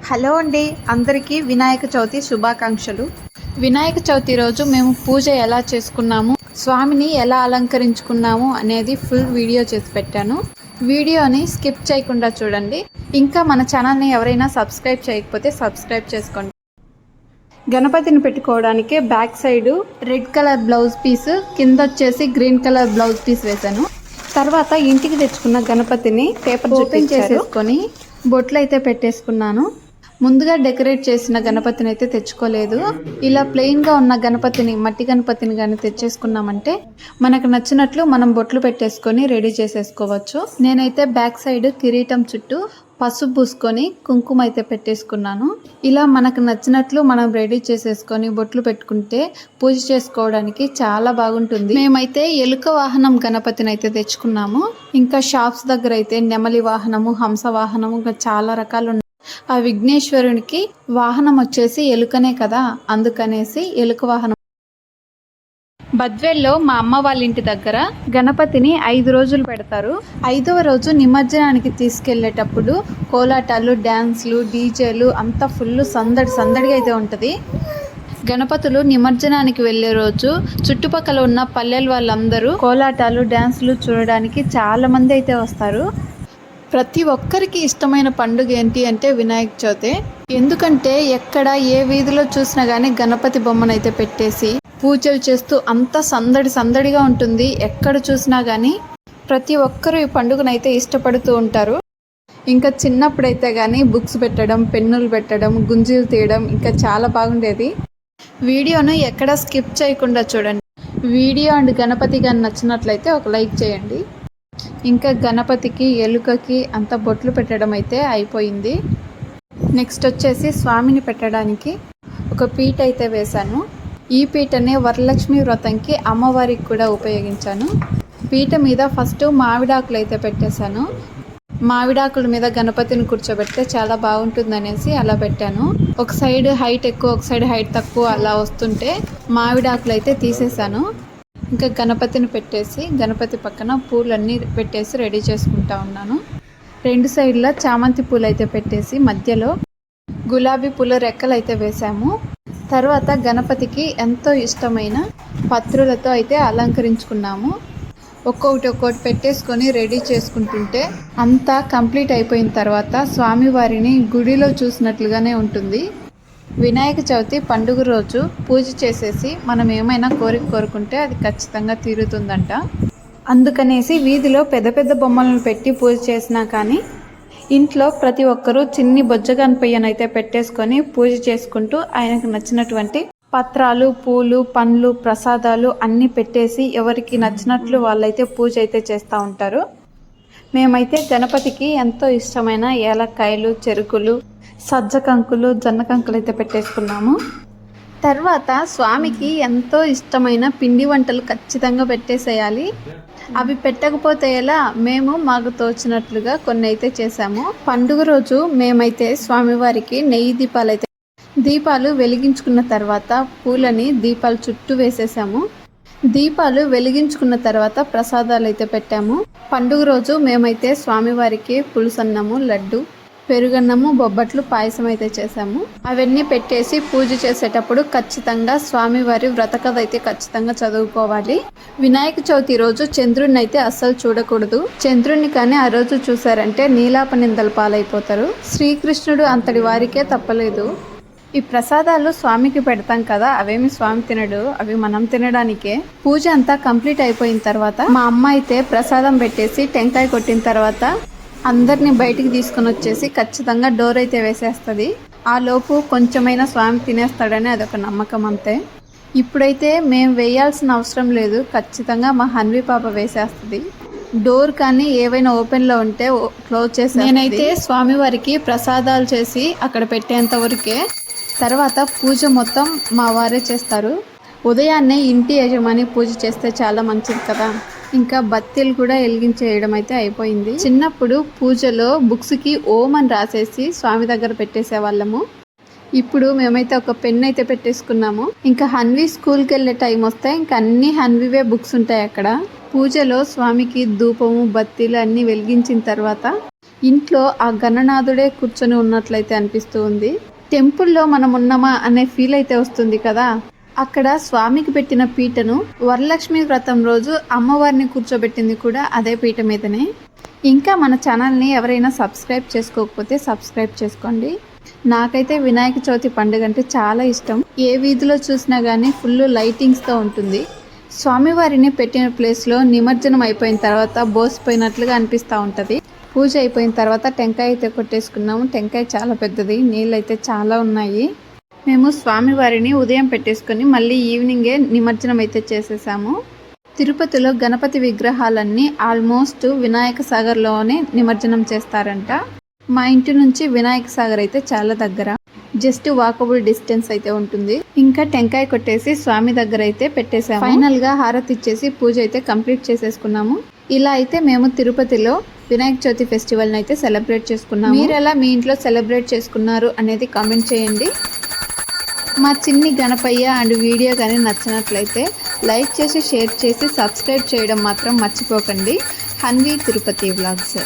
Hello అండి, అందరికీ వినాయక చవితి శుభాకాంక్షలు. వినాయక చవితి రోజు మేము పూజ ఎలా చేసుకున్నాము, స్వామిని ఎలా అలంకరించుకున్నాము అనేది ఫుల్ వీడియో చేసి పెట్టాను. వీడియోని స్కిప్ చేయకుండా చూడండి. ఇంకా మన ఛానల్ని ఎవరైనా సబ్స్క్రైబ్ చేయకపోతే సబ్స్క్రైబ్ చేసుకోండి. గణపతిని పెట్టుకోవడానికి back side red colour blouse piece, కింద వచ్చేసి గ్రీన్ కలర్ బ్లౌజ్ పీస్ వేశాను. తర్వాత ఇంటికి తెచ్చుకున్న గణపతిని పేపర్ ఓపెన్ చేసేసుకొని బొట్లు అయితే పెట్టేసుకున్నాను. ముందుగా డెకరేట్ చేసిన గణపతిని అయితే తెచ్చుకోలేదు. ఇలా ప్లెయిన్గా ఉన్న గణపతిని, మట్టి గణపతిని కానీ తెచ్చేసుకున్నామంటే మనకు నచ్చినట్లు మనం బొట్లు పెట్టేసుకొని రెడీ చేసేసుకోవచ్చు. నేనైతే బ్యాక్ సైడ్ కిరీటం చుట్టూ పసుపు పూసుకొని కుంకుమ అయితే పెట్టేసుకున్నాను. ఇలా మనకు నచ్చినట్లు మనం రెడీ చేసేసుకొని బొట్లు పెట్టుకుంటే పూజ చేసుకోవడానికి చాలా బాగుంటుంది. మేమైతే ఎలుక వాహనం గణపతిని అయితే తెచ్చుకున్నాము. ఇంకా షాప్స్ దగ్గర అయితే నెమలి వాహనము, హంస వాహనము, ఇంకా చాలా రకాలు ఉన్నాయి. ఆ విఘ్నేశ్వరునికి వాహనం వచ్చేసి ఎలుకనే కదా, అందుకనేసి ఎలుక వాహనం. బద్వేల్లో మా అమ్మ వాళ్ళ ఇంటి దగ్గర గణపతిని 5 రోజులు పెడతారు. 5వ రోజు నిమజ్జనానికి తీసుకెళ్లేటప్పుడు కోలాటాలు, డ్యాన్స్లు, డీజేలు అంతా ఫుల్ సందడిగా అయితే ఉంటుంది. గణపతులు నిమజ్జనానికి వెళ్ళే రోజు చుట్టుపక్కల ఉన్న పల్లెల వాళ్ళందరూ కోలాటాలు, డ్యాన్స్లు చూడడానికి చాలా మంది అయితే వస్తారు. ప్రతి ఒక్కరికి ఇష్టమైన పండుగ ఏంటి అంటే వినాయక చవితి. ఎందుకంటే ఎక్కడ ఏ వీధిలో చూసినా కానీ గణపతి బొమ్మనైతే పెట్టేసి పూజలు చేస్తూ అంత సందడిగా ఉంటుంది. ఎక్కడ చూసినా కానీ ప్రతి ఒక్కరూ ఈ పండుగనైతే ఇష్టపడుతూ ఉంటారు. ఇంకా చిన్నప్పుడైతే కానీ బుక్స్ పెట్టడం, పెన్నులు పెట్టడం, గుంజీలు తీయడం ఇంకా చాలా బాగుండేది. వీడియోను ఎక్కడ స్కిప్ చేయకుండా చూడండి. వీడియో అండ్ గణపతి కానీ నచ్చినట్లయితే ఒక లైక్ చేయండి. ఇంకా గణపతికి, ఎలుకకి అంత బొట్లు పెట్టడం అయితే అయిపోయింది. నెక్స్ట్ వచ్చేసి స్వామిని పెట్టడానికి ఒక పీట అయితే వేశాను. ఈ పీటనే వరలక్ష్మి వ్రతంకి అమ్మవారికి కూడా ఉపయోగించాను. పీట మీద ఫస్ట్ మామిడాకులు అయితే పెట్టేశాను. మామిడాకుల మీద గణపతిని కూర్చోబెడితే చాలా బాగుంటుందనేసి అలా పెట్టాను. ఒక సైడ్ హైట్ ఎక్కువ, ఒక సైడ్ హైట్ తక్కువ అలా వస్తుంటే మామిడాకులు అయితే తీసేశాను. ఇంకా గణపతిని పెట్టేసి గణపతి పక్కన పూలన్నీ పెట్టేసి రెడీ చేసుకుంటా ఉన్నాను. 2 సైడ్ల చామంతి పూలు అయితే పెట్టేసి మధ్యలో గులాబీ పూల రెక్కలు అయితే వేసాము. తర్వాత గణపతికి ఎంతో ఇష్టమైన పత్రులతో అయితే అలంకరించుకున్నాము. ఒక్కొక్కటి పెట్టేసుకొని రెడీ చేసుకుంటుంటే అంతా కంప్లీట్ అయిపోయిన తర్వాత స్వామివారిని గుడిలో చూసినట్లుగానే ఉంటుంది. వినాయక చవితి పండుగ రోజు పూజ చేసేసి మనం ఏమైనా కోరుకుంటే అది ఖచ్చితంగా తీరుతుందంట. అందుకనేసి వీధిలో పెద్ద బొమ్మలను పెట్టి పూజ చేసినా కానీ ఇంట్లో ప్రతి ఒక్కరూ చిన్ని బొజ్జ గణపయ్యనైతే పెట్టేసుకొని పూజ చేసుకుంటూ ఆయనకు నచ్చినటువంటి పత్రాలు, పూలు, పండ్లు, ప్రసాదాలు అన్నీ పెట్టేసి ఎవరికి నచ్చినట్లు వాళ్ళైతే పూజ అయితే చేస్తూ ఉంటారు. మేమైతే గణపతికి ఎంతో ఇష్టమైన ఏలక్కాయలు, చెరుకులు, సజ్జ కంకులు, జొన్న కంకులు అయితే పెట్టేసుకున్నాము. తర్వాత స్వామికి ఎంతో ఇష్టమైన పిండి వంటలు ఖచ్చితంగా పెట్టేసేయాలి. అవి పెట్టకపోతే ఎలా, మేము మాకు తోచినట్లుగా కొన్ని అయితే చేసాము. పండుగ రోజు మేమైతే స్వామివారికి నెయ్యి దీపాలు వెలిగించుకున్న తర్వాత పూలని దీపాల చుట్టూ వేసేసాము. దీపాలు వెలిగించుకున్న తర్వాత ప్రసాదాలు అయితే పెట్టాము. పండుగ రోజు మేమైతే స్వామివారికి పులుసన్నము, లడ్డు, పెరుగన్నము, బొబ్బట్లు, పాయసం అయితే చేసాము. అవన్నీ పెట్టేసి పూజ చేసేటప్పుడు ఖచ్చితంగా స్వామివారి వ్రత కథ అయితే ఖచ్చితంగా చదువుకోవాలి. వినాయక చవితి రోజు చంద్రుడిని అయితే అస్సలు చూడకూడదు. చంద్రుడిని కానీ ఆ రోజు చూసారంటే నీలాప నిందల పాలైపోతారు. శ్రీకృష్ణుడు అంతటి వారికే తప్పలేదు. ఈ ప్రసాదాలు స్వామికి పెడతాం కదా, అవేమి స్వామి తినడు, అవి మనం తినడానికే. పూజ అంతా కంప్లీట్ అయిపోయిన తర్వాత మా అమ్మ అయితే ప్రసాదం పెట్టేసి టెంకాయ కొట్టిన తర్వాత అందరినీ బయటికి తీసుకొని వచ్చేసి ఖచ్చితంగా డోర్ అయితే వేసేస్తుంది. ఆ లోపు కొంచెమైనా స్వామి తినేస్తాడని అదొక నమ్మకం అంతే. ఇప్పుడైతే మేము వేయాల్సిన అవసరం లేదు, ఖచ్చితంగా మా హన్వి పాప వేసేస్తుంది. డోర్ కానీ ఏవైనా ఓపెన్లో ఉంటే క్లోజ్ చేసి నేనైతే స్వామివారికి ప్రసాదాలు చేసి అక్కడ పెట్టేంత వరకే. తర్వాత పూజ మొత్తం మా వారే చేస్తారు. ఉదయాన్నే ఇంటి యజమాని పూజ చేస్తే చాలా మంచిది కదా. ఇంకా బత్తీలు కూడా వెలిగించేయడం అయితే అయిపోయింది. చిన్నప్పుడు పూజలో బుక్స్కి ఓం అని రాసేసి స్వామి దగ్గర పెట్టేసేవాళ్ళము. ఇప్పుడు మేమైతే ఒక పెన్ అయితే పెట్టేసుకున్నాము. ఇంకా హన్వి స్కూల్కి వెళ్ళే టైం వస్తే ఇంకా అన్ని హన్వివే బుక్స్ ఉంటాయి అక్కడ. పూజలో స్వామికి ధూపము, బత్తీలు అన్నీ వెలిగించిన తర్వాత ఇంట్లో ఆ గణనాథుడే కూర్చొని ఉన్నట్లయితే అనిపిస్తూ ఉంది. టెంపుల్లో మనం ఉన్నామా అనే ఫీల్ అయితే వస్తుంది కదా. అక్కడ స్వామికి పెట్టిన పీటను వరలక్ష్మి వ్రతం రోజు అమ్మవారిని కూర్చోబెట్టింది కూడా అదే పీట మీదనే. ఇంకా మన ఛానల్ని ఎవరైనా సబ్స్క్రైబ్ చేసుకోకపోతే సబ్స్క్రైబ్ చేసుకోండి. నాకైతే వినాయక చవితి పండుగ అంటే చాలా ఇష్టం. ఏ వీధిలో చూసినా కానీ ఫుల్ లైటింగ్స్తో ఉంటుంది. స్వామివారిని పెట్టిన ప్లేస్లో నిమజ్జనం అయిపోయిన తర్వాత బోసిపోయినట్లుగా అనిపిస్తూ ఉంటుంది. పూజ అయిపోయిన తర్వాత టెంకాయ అయితే కొట్టేసుకున్నాము. టెంకాయ చాలా పెద్దది, నీళ్ళు అయితే చాలా ఉన్నాయి. మేము స్వామివారిని ఉదయం పెట్టేసుకొని మళ్ళీ ఈవినింగే నిమజ్జనం అయితే చేసేసాము. తిరుపతిలో గణపతి విగ్రహాలన్నీ ఆల్మోస్ట్ వినాయక సాగర్లోనే నిమజ్జనం చేస్తారంట. మా ఇంటి నుంచి వినాయక సాగర్ అయితే చాలా దగ్గర, జస్ట్ వాకబుల్ డిస్టెన్స్ అయితే ఉంటుంది. ఇంకా టెంకాయ కొట్టేసి స్వామి దగ్గర అయితే పెట్టేసాము. ఫైనల్ గా హారతి ఇచ్చేసి పూజ అయితే కంప్లీట్ చేసేసుకున్నాము. ఇలా అయితే మేము తిరుపతిలో వినాయక చవితి ఫెస్టివల్ అయితే సెలబ్రేట్ చేసుకున్నాము. మీరు ఎలా మీ ఇంట్లో సెలబ్రేట్ చేసుకున్నారు అనేది కామెంట్ చేయండి. మా చిన్ని గణపయ్య అండ్ వీడియో కానీ నచ్చినట్లయితే లైక్ చేసి షేర్ చేసి సబ్స్క్రైబ్ చేయడం మాత్రం మర్చిపోకండి. హన్వి తిరుపతి వ్లాగ్స్.